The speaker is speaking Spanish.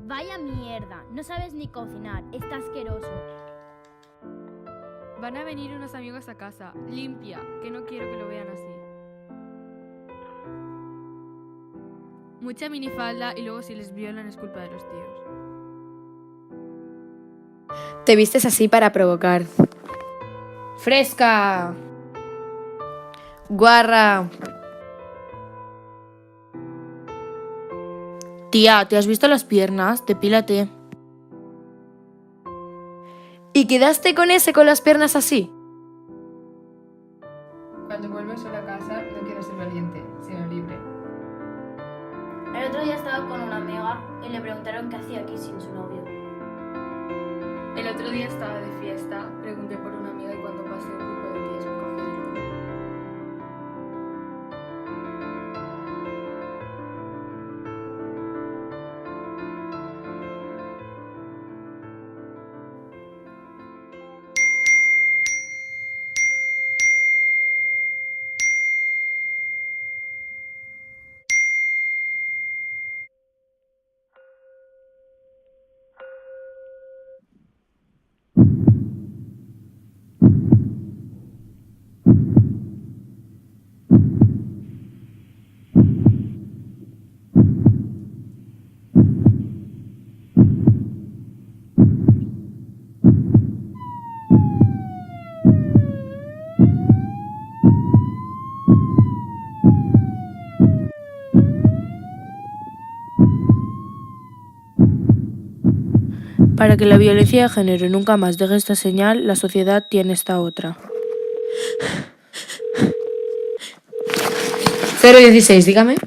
Vaya mierda, no sabes ni cocinar, está asqueroso. Van a venir unos amigos a casa. Limpia, que no quiero que lo vean así. Mucha minifalda y luego si les violan es culpa de los tíos. Te vistes así para provocar. ¡Fresca! ¡Guarra! Tía, ¿te has visto las piernas? Depílate. ¿Y quedaste con ese con las piernas así? Cuando vuelves sola a casa, no quiero ser valiente, sino libre. El otro día estaba con una amiga y le preguntaron qué hacía aquí sin su novio. El otro día estaba de fiesta, pregunté por una amiga y cuando pasé un grupo de tías me cogió del culo. Para que la violencia de género nunca más deje esta señal, la sociedad tiene esta otra. 016, dígame.